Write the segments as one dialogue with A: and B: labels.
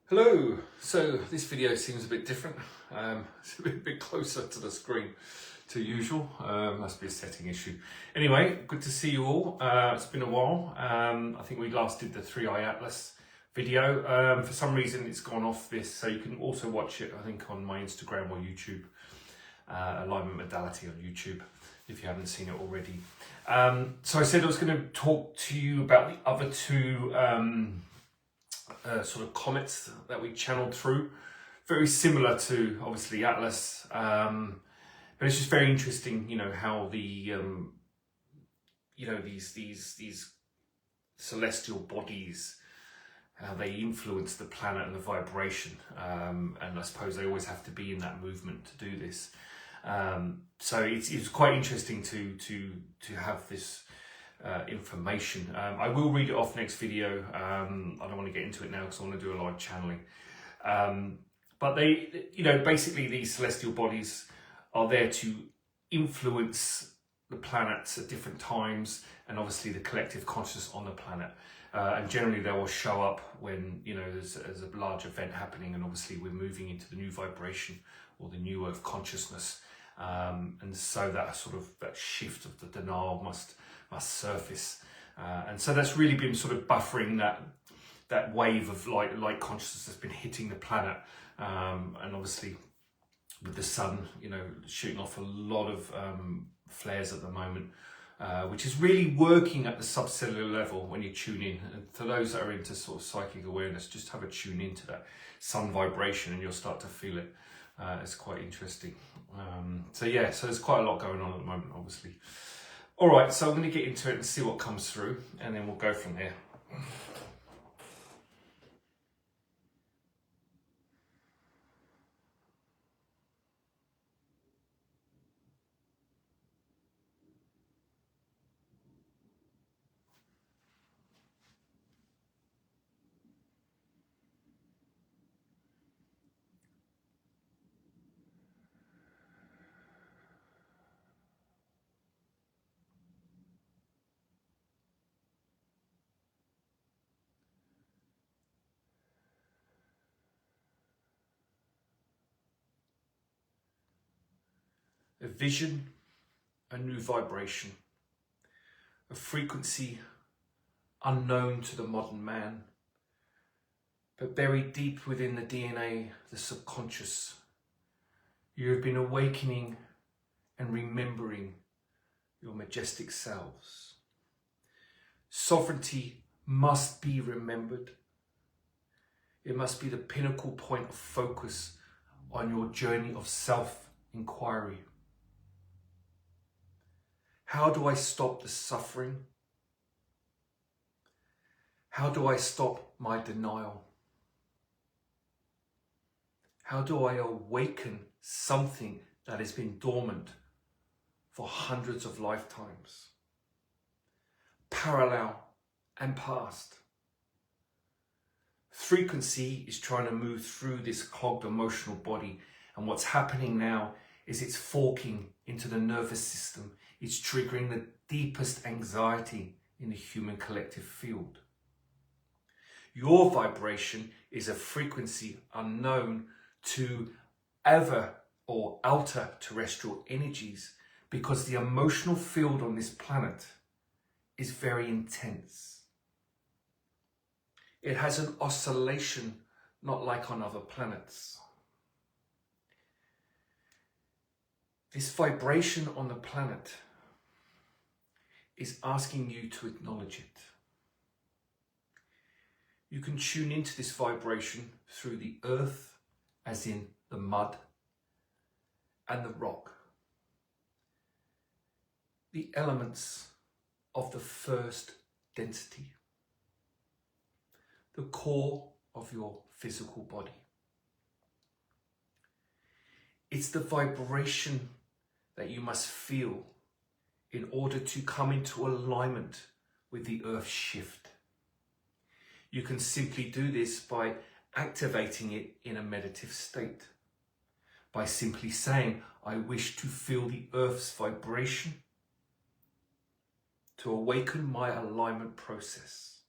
A: Hello, so this video seems a bit different. It's a bit closer to the screen to usual. Must be a setting issue. Anyway, good to see you all. It's been a while. I think we last did the 3i Atlas video. For some reason it's gone off this, so you can also watch it I think on my Instagram or YouTube, Alignment Modality on YouTube, if you haven't seen it already. So I said I was going to talk to you about the other two sort of comets that we channeled through. Very similar to obviously Atlas, but it's just very interesting, you know, how the these celestial bodies, how they influence the planet and the vibration, and I suppose they always have to be in that movement to do this. So it's quite interesting to have this information. I will read it off next video. I don't want to get into it now because I want to do a live channeling. But they, you know, basically these celestial bodies are there to influence the planets at different times, and obviously the collective consciousness on the planet. And generally they will show up when, you know, there's a large event happening, and obviously we're moving into the new vibration or the new earth consciousness. And so that sort of that shift of the denial must surface, and so that's really been sort of buffering that wave of light consciousness that's been hitting the planet, and obviously with the sun, you know, shooting off a lot of flares at the moment, which is really working at the subcellular level when you tune in. And for those that are into sort of psychic awareness, just have a tune into that sun vibration and you'll start to feel it. It's quite interesting. So yeah, so there's quite a lot going on at the moment, obviously. All right, so I'm going to get into it and see what comes through, and then we'll go from there. A vision, a new vibration, a frequency unknown to the modern man, but buried deep within the DNA, the subconscious. You have been awakening and remembering your majestic selves. Sovereignty must be remembered. It must be the pinnacle point of focus on your journey of self-inquiry. How do I stop the suffering? How do I stop my denial? How do I awaken something that has been dormant for hundreds of lifetimes? Parallel and past. Frequency is trying to move through this clogged emotional body, and what's happening now is it's forking into the nervous system. It's triggering the deepest anxiety in the human collective field. Your vibration is a frequency unknown to ever or outer terrestrial energies, because the emotional field on this planet is very intense. It has an oscillation not like on other planets. This vibration on the planet is asking you to acknowledge it. You can tune into this vibration through the earth, as in the mud, and the rock. The elements of the first density. The core of your physical body. It's the vibration that you must feel in order to come into alignment with the earth shift. You can simply do this by activating it in a meditative state, by simply saying, I wish to feel the earth's vibration, to awaken my alignment process.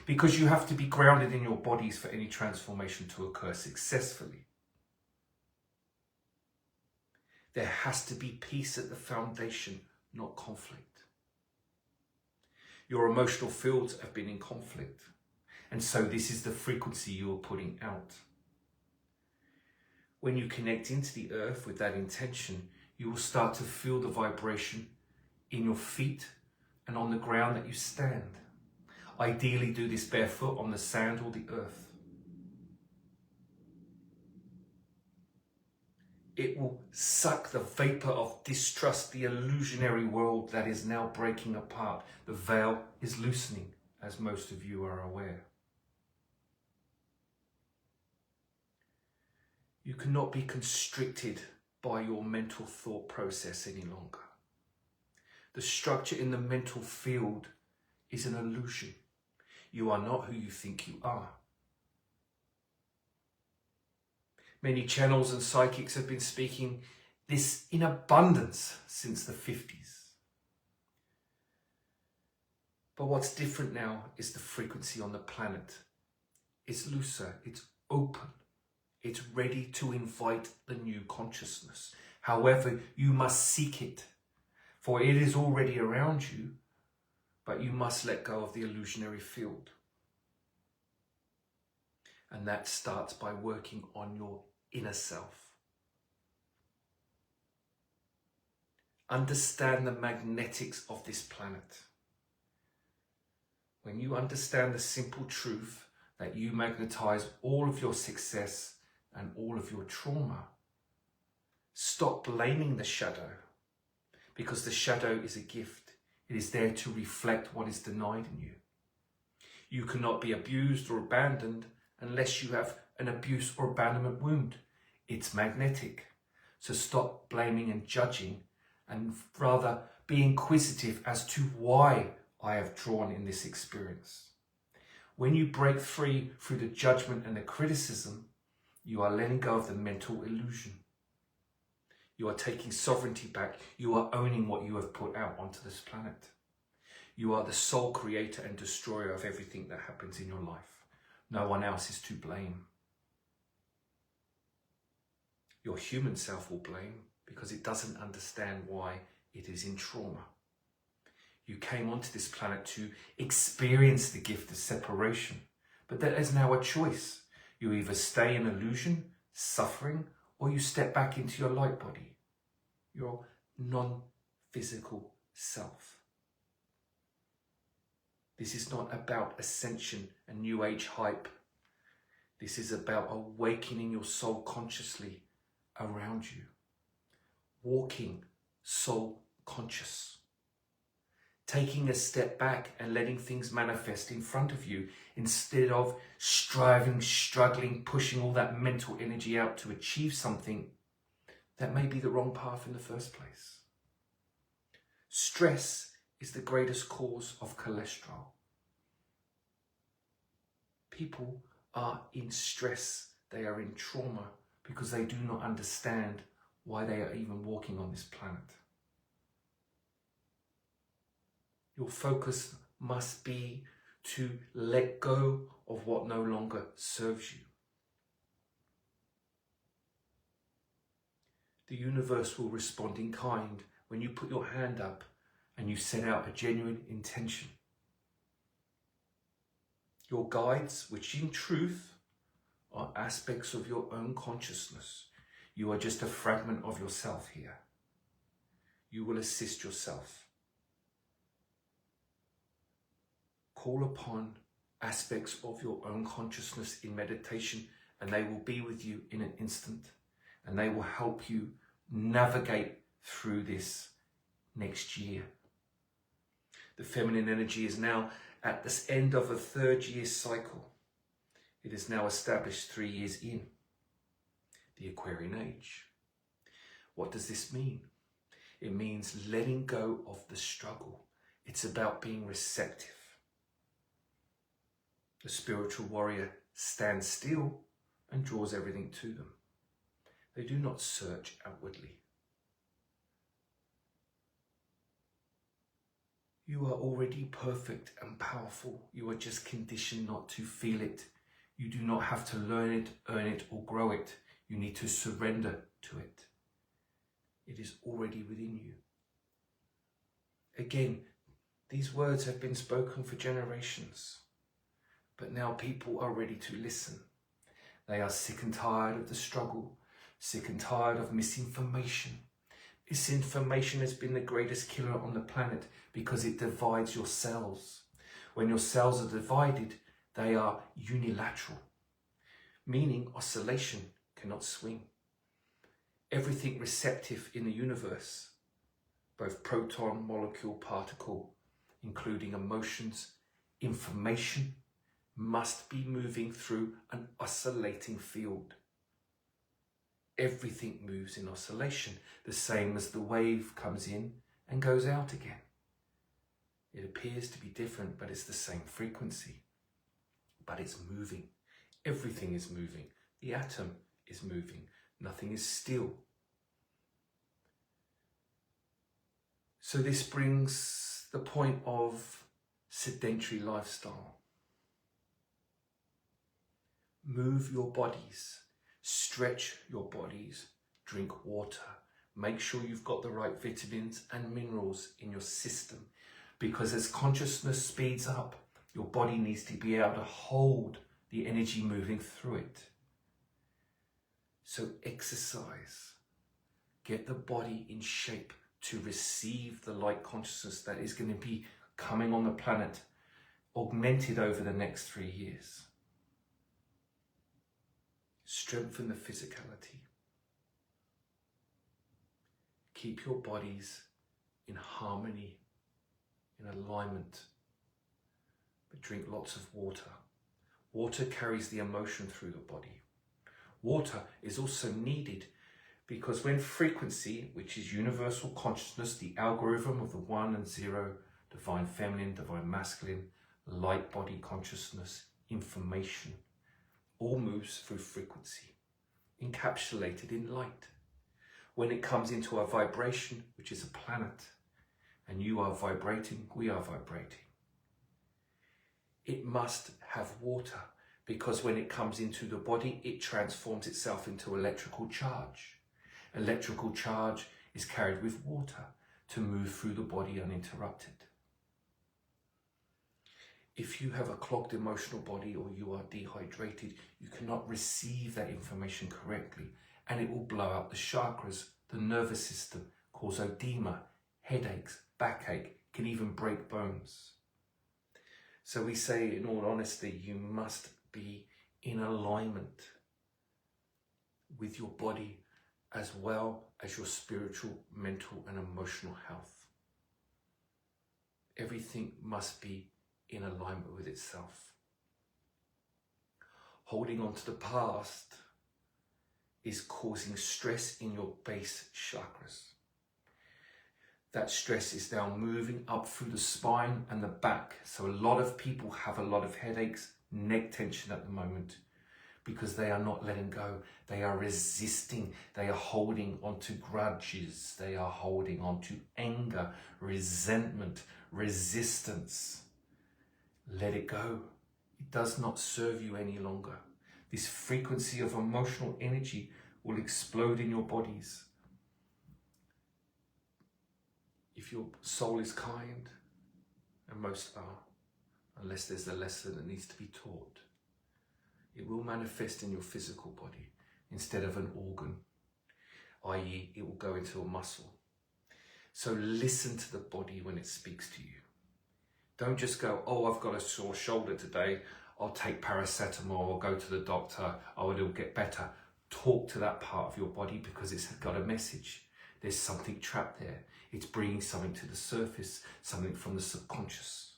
A: because you have to be grounded in your bodies for any transformation to occur successfully. There has to be peace at the foundation, not conflict. Your emotional fields have been in conflict, and so this is the frequency you are putting out. When you connect into the earth with that intention, you will start to feel the vibration in your feet and on the ground that you stand. Ideally, do this barefoot on the sand or the earth. It will suck the vapor of distrust, the illusionary world that is now breaking apart. The veil is loosening, as most of you are aware. You cannot be constricted by your mental thought process any longer. The structure in the mental field is an illusion. You are not who you think you are. Many channels and psychics have been speaking this in abundance since the 50s. But what's different now is the frequency on the planet. It's looser, it's open, it's ready to invite the new consciousness. However, you must seek it, for it is already around you, but you must let go of the illusionary field. And that starts by working on your inner self. Understand the magnetics of this planet. When you understand the simple truth that you magnetize all of your success and all of your trauma, stop blaming the shadow, because the shadow is a gift. It is there to reflect what is denied in you. You cannot be abused or abandoned unless you have an abuse or abandonment wound. It's magnetic. So stop blaming and judging, and rather be inquisitive as to why I have drawn in this experience. When you break free through the judgment and the criticism, you are letting go of the mental illusion. You are taking sovereignty back. You are owning what you have put out onto this planet. You are the sole creator and destroyer of everything that happens in your life. No one else is to blame. Your human self will blame because it doesn't understand why it is in trauma. You came onto this planet to experience the gift of separation, but there is now a choice. You either stay in illusion, suffering, or you step back into your light body, your non-physical self. This is not about ascension and new age hype. This is about awakening your soul consciously around you. Walking soul conscious. Taking a step back and letting things manifest in front of you instead of striving, struggling, pushing all that mental energy out to achieve something that may be the wrong path in the first place. Stress is the greatest cause of cholesterol. People are in stress, they are in trauma because they do not understand why they are even walking on this planet. Your focus must be to let go of what no longer serves you. The universe will respond in kind when you put your hand up and you set out a genuine intention. Your guides, which in truth are aspects of your own consciousness. You are just a fragment of yourself here. You will assist yourself. Call upon aspects of your own consciousness in meditation, and they will be with you in an instant, and they will help you navigate through this next year. The feminine energy is now at this end of a 3rd year cycle. It is now established 3 years in the Aquarian age. What does this mean? It means letting go of the struggle. It's about being receptive. The spiritual warrior stands still and draws everything to them. They do not search outwardly. You are already perfect and powerful. You are just conditioned not to feel it. You do not have to learn it, earn it, or grow it. You need to surrender to it. It is already within you. Again, these words have been spoken for generations, but now people are ready to listen. They are sick and tired of the struggle, sick and tired of misinformation. Misinformation has been the greatest killer on the planet because it divides your cells. When your cells are divided, they are unilateral, meaning oscillation cannot swing. Everything receptive in the universe, both proton, molecule, particle, including emotions, information, must be moving through an oscillating field. Everything moves in oscillation, the same as the wave comes in and goes out again. It appears to be different, but it's the same frequency. But it's moving. Everything is moving. The atom is moving. Nothing is still. So this brings the point of sedentary lifestyle. Move your bodies. Stretch your bodies, drink water, make sure you've got the right vitamins and minerals in your system, because as consciousness speeds up, your body needs to be able to hold the energy moving through it. So exercise, get the body in shape to receive the light consciousness that is going to be coming on the planet, augmented over the next 3 years. Strengthen the physicality. Keep your bodies in harmony, in alignment. But drink lots of water. Water carries the emotion through the body. Water is also needed because when frequency, which is universal consciousness, the algorithm of the 1 and 0, divine feminine, divine masculine, light body consciousness, information, all moves through frequency, encapsulated in light. When it comes into our vibration, which is a planet, and you are vibrating, we are vibrating, it must have water, because when it comes into the body, it transforms itself into electrical charge. Electrical charge is carried with water to move through the body uninterrupted. If you have a clogged emotional body or you are dehydrated, you cannot receive that information correctly, and it will blow out the chakras, the nervous system, cause edema, headaches, backache, can even break bones. So we say, in all honesty, you must be in alignment with your body as well as your spiritual, mental and emotional health. Everything must be in alignment with itself. Holding on to the past is causing stress in your base chakras. That stress is now moving up through the spine and the back. So a lot of people have a lot of headaches, neck tension at the moment, because they are not letting go. They are resisting. They are holding on to grudges. They are holding on to anger, resentment, resistance. Let it go. It does not serve you any longer. This frequency of emotional energy will explode in your bodies. If your soul is kind, and most are, unless there's a lesson that needs to be taught, it will manifest in your physical body instead of an organ, i.e. it will go into a muscle. So listen to the body when it speaks to you. Don't just go, oh, I've got a sore shoulder today, I'll take paracetamol or go to the doctor, oh, it'll get better. Talk to that part of your body because it's got a message. There's something trapped there. It's bringing something to the surface, something from the subconscious.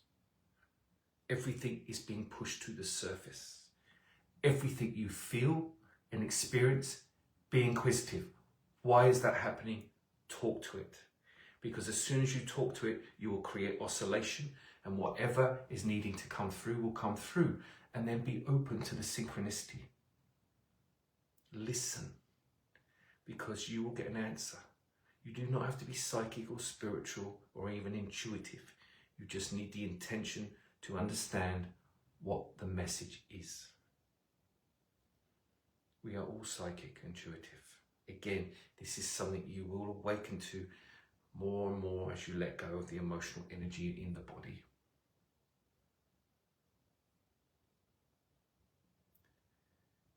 A: Everything is being pushed to the surface. Everything you feel and experience, be inquisitive. Why is that happening? Talk to it. Because as soon as you talk to it, you will create oscillation, and whatever is needing to come through will come through, and then be open to the synchronicity. Listen, because you will get an answer. You do not have to be psychic or spiritual or even intuitive. You just need the intention to understand what the message is. We are all psychic, intuitive. Again, this is something you will awaken to more and more as you let go of the emotional energy in the body.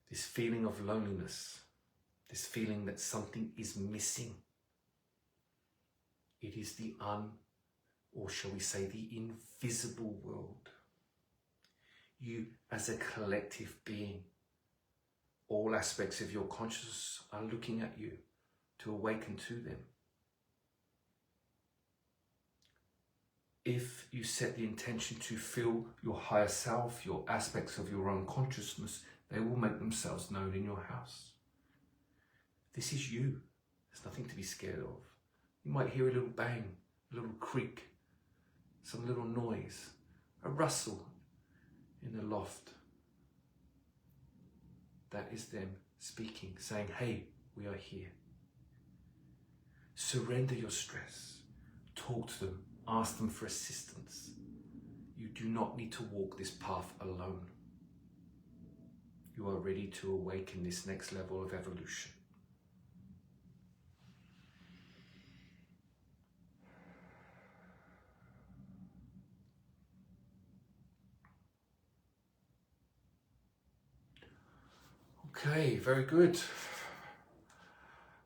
A: This feeling of loneliness, this feeling that something is missing. It is the or shall we say the invisible world. You as a collective being, all aspects of your consciousness are looking at you to awaken to them. If you set the intention to feel your higher self, your aspects of your own consciousness, they will make themselves known in your house. This is you. There's nothing to be scared of. You might hear a little bang, a little creak, some little noise, a rustle in the loft. That is them speaking, saying, hey, we are here. Surrender your stress. Talk to them. Ask them for assistance. You do not need to walk this path alone. You are ready to awaken this next level of evolution. Okay, very good.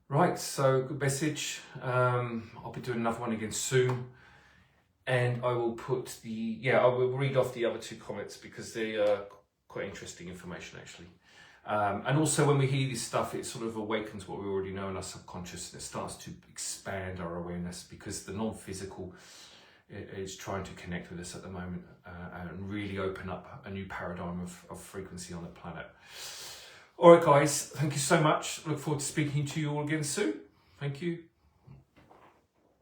A: Right, so good message. I'll be doing another one again soon. And I will put I will read off the other two comments because they are quite interesting information actually. And also when we hear this stuff, it sort of awakens what we already know in our subconscious, and it starts to expand our awareness because the non-physical is trying to connect with us at the moment and really open up a new paradigm of frequency on the planet. All right, guys, thank you so much. Look forward to speaking to you all again soon. Thank you.